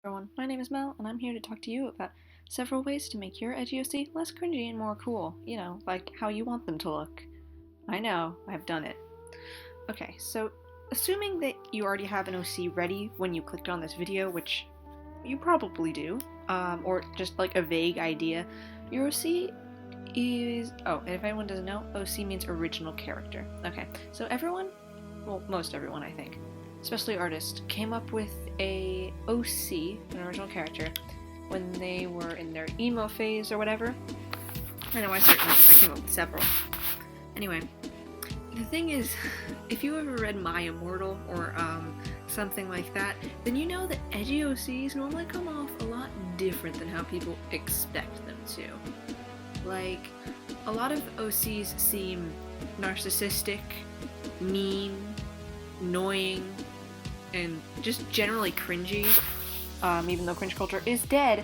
Everyone, my name is Mel, and I'm here to talk to you about several ways to make your edgy OC less cringy and more cool. You know, like how you want them to look. I know, I've done it. Okay, so assuming that you already have an OC ready when you clicked on this video, which you probably do, or just like a vague idea, your OC is. Oh, and if anyone doesn't know, OC means original character. Okay, so everyone, well, most everyone, I think, especially artists, came up with a OC, an original character, when they were in their emo phase or whatever. I know I certainly did. I came up with several. Anyway, the thing is, if you ever read My Immortal or something like that, then you know that edgy OCs normally come off a lot different than how people expect them to. Like, a lot of OCs seem narcissistic, mean, annoying, and just generally cringy. Even though cringe culture is dead,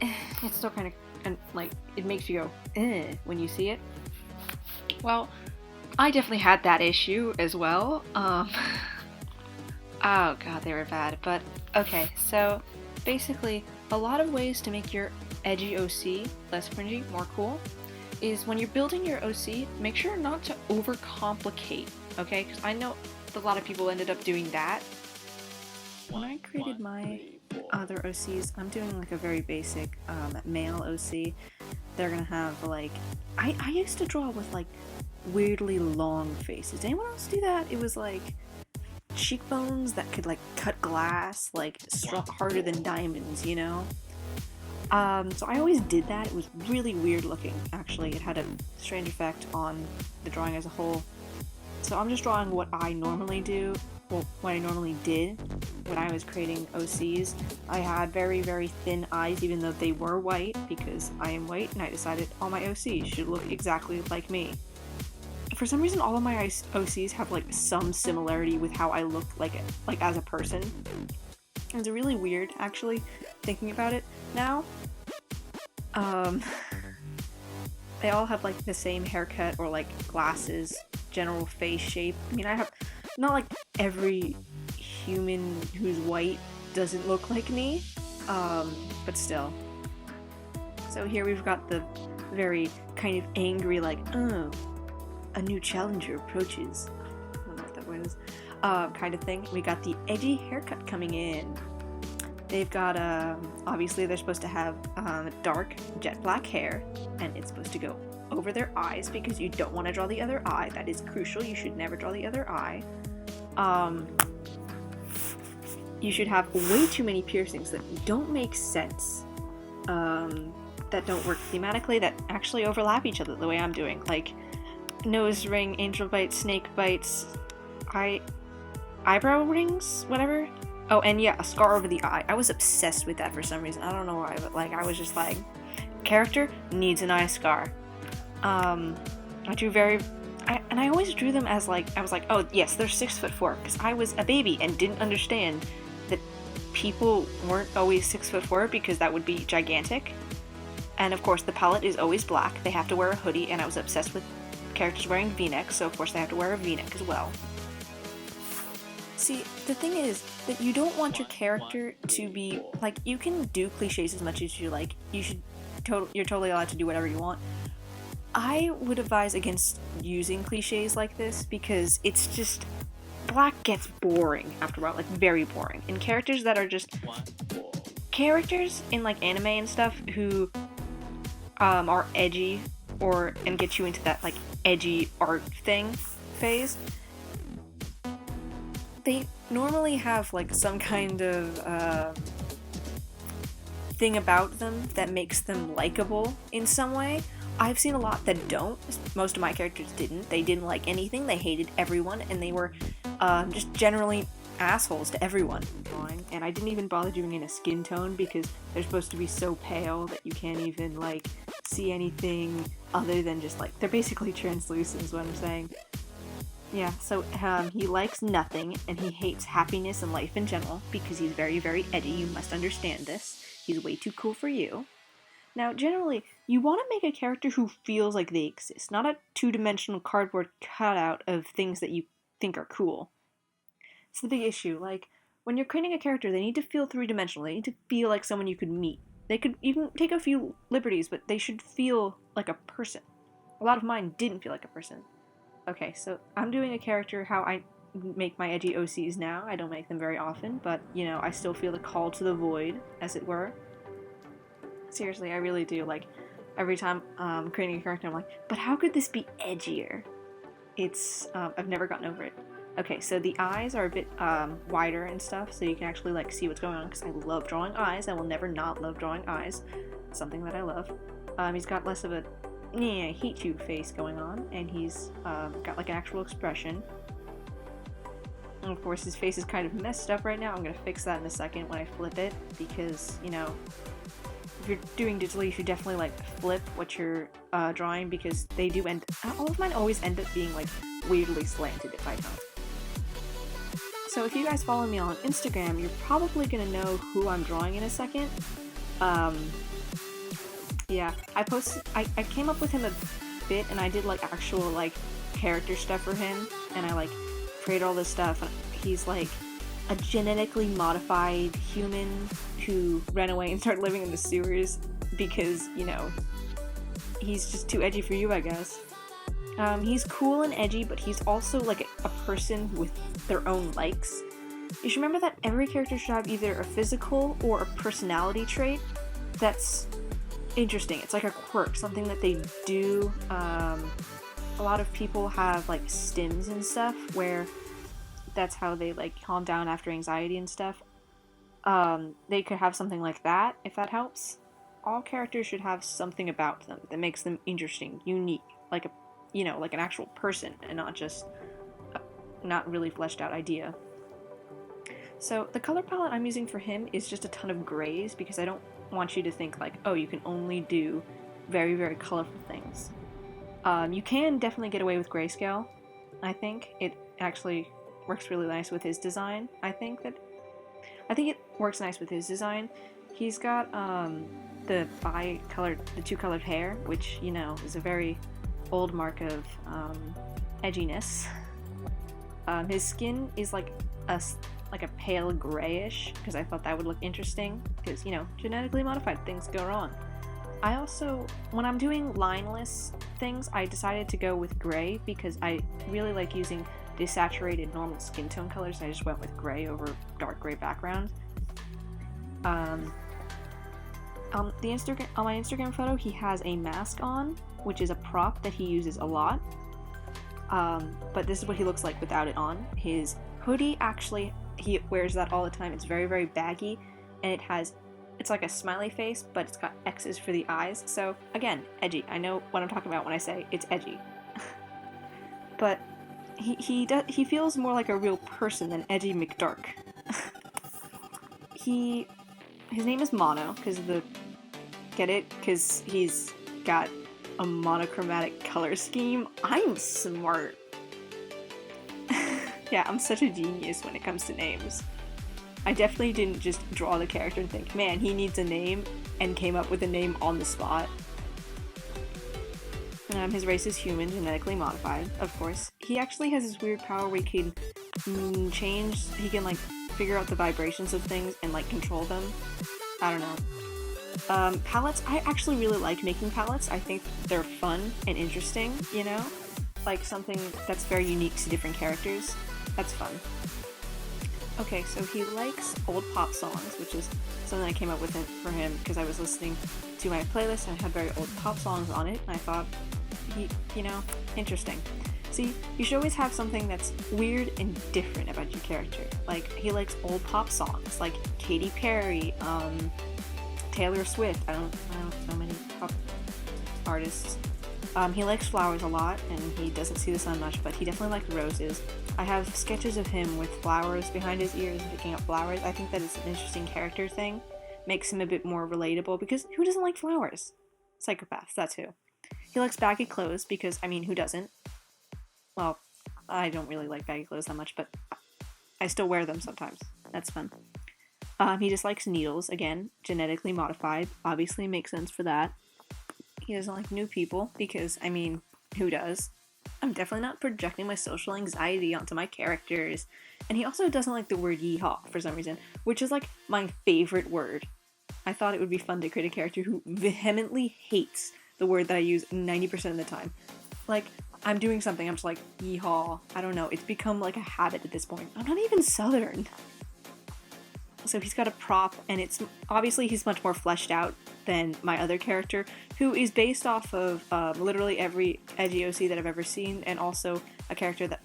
it's still kind of, and like, it makes you go, when you see it. Well, I definitely had that issue as well. Oh god, they were bad. But, okay, so basically, a lot of ways to make your edgy OC less cringy, more cool, is when you're building your OC, make sure not to overcomplicate, okay? Because I know a lot of people ended up doing that. When I created my other OCs, I'm doing like a very basic male OC. They're gonna have like, I used to draw with like weirdly long faces. Did anyone else do that? It was like cheekbones that could like cut glass, like struck harder than diamonds, you know? So I always did that. It was really weird looking, actually. It had a strange effect on the drawing as a whole. So I'm just drawing what I normally do, well, what I normally did when I was creating OCs. I had very, very thin eyes, even though they were white, because I am white, and I decided all my OCs should look exactly like me. For some reason, all of my OCs have like some similarity with how I look like as a person. It's really weird, actually, thinking about it now. They all have like the same haircut or like glasses, general face shape. I mean, I have, not like every human who's white doesn't look like me, but still. So here we've got the very kind of angry, like, oh, a new challenger approaches. I don't know what that word is. Kind of thing. We got the edgy haircut coming in. They've got, obviously they're supposed to have dark jet black hair, and it's supposed to go over their eyes because you don't want to draw the other eye. That is crucial. You should never draw the other eye. You should have way too many piercings that don't make sense, that don't work thematically, that actually overlap each other the way I'm doing. Like, nose ring, angel bites, snake bites, eyebrow rings, whatever. Oh, and yeah, a scar over the eye. I was obsessed with that for some reason. I don't know why, but like, I was just like, character needs an eye scar. I drew I always drew them as like, I was like, oh yes, they're 6'4", because I was a baby and didn't understand that people weren't always 6'4", because that would be gigantic. And of course, the palette is always black. They have to wear a hoodie, and I was obsessed with characters wearing v-necks, so of course they have to wear a v-neck as well. See, the thing is that you don't want your character to be, like, you can do cliches as much as you like. You're totally allowed to do whatever you want. I would advise against using cliches like this because it's just, black gets boring after a while, like very boring. And characters that are just, characters in like anime and stuff who are edgy and get you into that like edgy art thing phase, they normally have like some kind of thing about them that makes them likable in some way. I've seen a lot that don't. Most of my characters didn't. They didn't like anything, they hated everyone, and they were just generally assholes to everyone. And I didn't even bother doing in a skin tone because they're supposed to be so pale that you can't even like see anything other than just like, they're basically translucent is what I'm saying. Yeah, so he likes nothing, and he hates happiness and life in general, because he's very, very edgy. You must understand this. He's way too cool for you. Now, generally, you want to make a character who feels like they exist, not a two-dimensional cardboard cutout of things that you think are cool. It's the big issue. Like, when you're creating a character, they need to feel three-dimensional. They need to feel like someone you could meet. You can take a few liberties, but they should feel like a person. A lot of mine didn't feel like a person. Okay, so I'm doing a character how I make my edgy OCs now. I don't make them very often, but, you know, I still feel the call to the void, as it were. Seriously, I really do. Like, every time I'm creating a character, I'm like, but how could this be edgier? It's, I've never gotten over it. Okay, so the eyes are a bit wider and stuff, so you can actually, like, see what's going on, because I love drawing eyes. I will never not love drawing eyes. It's something that I love. He's got less of a hate you face going on, and he's got, like, an actual expression. And of course, his face is kind of messed up right now. I'm gonna fix that in a second when I flip it, because, you know, if you're doing digitally, you should definitely, like, flip what you're drawing, because they do end... all of mine always end up being, like, weirdly slanted if I don't. So if you guys follow me on Instagram, you're probably gonna know who I'm drawing in a second. Yeah, I came up with him a bit, and I did, like, actual, like, character stuff for him, and I, like, created all this stuff. He's, like, a genetically modified human who ran away and started living in the sewers because, you know, he's just too edgy for you, I guess. He's cool and edgy, but he's also, like, a person with their own likes. You should remember that every character should have either a physical or a personality trait that's interesting. It's like a quirk, something that they do. A lot of people have, like, stims and stuff, where that's how they, like, calm down after anxiety and stuff. They could have something like that, if that helps. All characters should have something about them that makes them interesting, unique, like a, you know, like an actual person, and not just a not really fleshed out idea. So the color palette I'm using for him is just a ton of grays, because I don't want you to think, like, oh, you can only do very, very colorful things. You can definitely get away with grayscale. I think it actually works really nice with his design. I think it works nice with his design. He's got the two-colored hair, which, you know, is a very old mark of edginess. His skin is like a pale grayish, because I thought that would look interesting, because, you know, genetically modified things go wrong. I also, when I'm doing lineless things, I decided to go with gray, because I really like using desaturated normal skin tone colors, and I just went with gray over dark gray background. On my Instagram photo, he has a mask on, which is a prop that he uses a lot. But this is what he looks like without it on. His hoodie, actually, he wears that all the time. It's very, very baggy, and it's like a smiley face, but it's got X's for the eyes. So, again, edgy. I know what I'm talking about when I say it's edgy. But he feels more like a real person than Edgy McDark. His name is Mono, get it? Because he's got a monochromatic color scheme. I'm smart. Yeah, I'm such a genius when it comes to names. I definitely didn't just draw the character and think, man, he needs a name, and came up with a name on the spot. His race is human, genetically modified, of course. He actually has this weird power where he can he can, like, figure out the vibrations of things and, like, control them. I don't know. Palettes, I actually really like making palettes. I think they're fun and interesting, you know? Like, something that's very unique to different characters. That's fun. Okay, so he likes old pop songs, which is something I came up with for him because I was listening to my playlist and it had very old pop songs on it, and I thought, you know, interesting. See, you should always have something that's weird and different about your character. Like, he likes old pop songs, like Katy Perry, Taylor Swift. I don't know so many pop artists. He likes flowers a lot, and he doesn't see the sun much, but he definitely likes roses. I have sketches of him with flowers behind his ears and picking up flowers. I think that it's an interesting character thing. Makes him a bit more relatable, because who doesn't like flowers? Psychopaths, that's who. He likes baggy clothes, because, I mean, who doesn't? Well, I don't really like baggy clothes that much, but I still wear them sometimes. That's fun. He dislikes needles, again, genetically modified. Obviously makes sense for that. He doesn't like new people, because, I mean, who does? I'm definitely not projecting my social anxiety onto my characters. And he also doesn't like the word yeehaw for some reason, which is like my favorite word. I thought it would be fun to create a character who vehemently hates the word that I use 90% of the time. Like, I'm doing something, I'm just like, yeehaw. I don't know, it's become like a habit at this point. I'm not even Southern. So he's got a prop, and it's obviously he's much more fleshed out than my other character, who is based off of literally every edgy OC that I've ever seen, and also a character that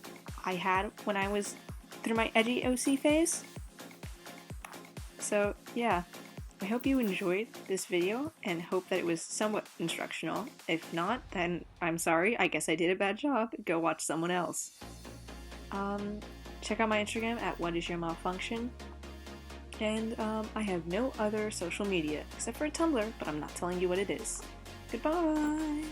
I had when I was through my edgy OC phase. So yeah, I hope you enjoyed this video and hope that it was somewhat instructional. If not, then I'm sorry, I guess I did a bad job. Go watch someone else. Check out my Instagram at whatisyourmalfunction. And I have no other social media except for a Tumblr, but I'm not telling you what it is. Goodbye!